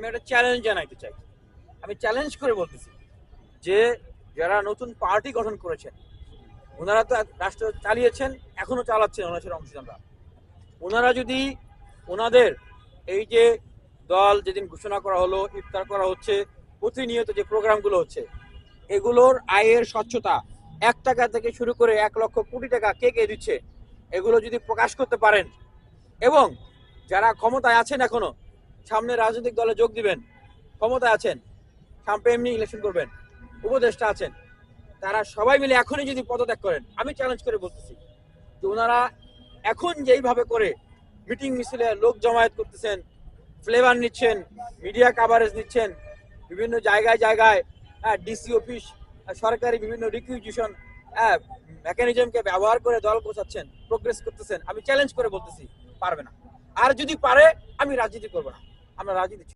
আমি একটা চ্যালেঞ্জ জানাইতে চাই। আমি চ্যালেঞ্জ করে বলতেছি যে যারা নতুন পার্টি গঠন করেছেন, ওনারা তো রাষ্ট্র চালিয়েছেন, এখনো চালাচ্ছেন ওনার অংশীদাররা। ওনারা যদি ওনাদের এই যে দল যেদিন ঘোষণা করা হলো, ইফতার করা হচ্ছে, প্রতিনিয়ত যে প্রোগ্রামগুলো হচ্ছে, এগুলোর আয়ের স্বচ্ছতা 1 টাকা থেকে শুরু করে 1 লক্ষ কোটি টাকা কে কে দিচ্ছে, এগুলো যদি প্রকাশ করতে পারেন এবং যারা ক্ষমতায় আছেন এখনো, সামনে রাজনৈতিক দলে যোগ দিবেন, ক্ষমতায় আছেন, সামনে এমনি ইলেকশন করবেন, উপদেষ্টা আছেন, তারা সবাই মিলে এখনই যদি পদত্যাগ করেন, আমি চ্যালেঞ্জ করে বলতেছি যে ওনারা এখন যেইভাবে করে মিটিং মিছিলে লোক জমায়েত করতেছেন, ফ্লেভার নিচ্ছেন, মিডিয়া কাভারেজ নিচ্ছেন, বিভিন্ন জায়গায় জায়গায় ডিসি অফিস, সরকারি বিভিন্ন রিকুইজিশন মেকানিজমকে ব্যবহার করে দল গোছাচ্ছেন, প্রোগ্রেস করতেছেন, আমি চ্যালেঞ্জ করে বলতেছি পারবে না। আর যদি পারে, আমি রাজনীতি করবো না। আমরা রাজনীতি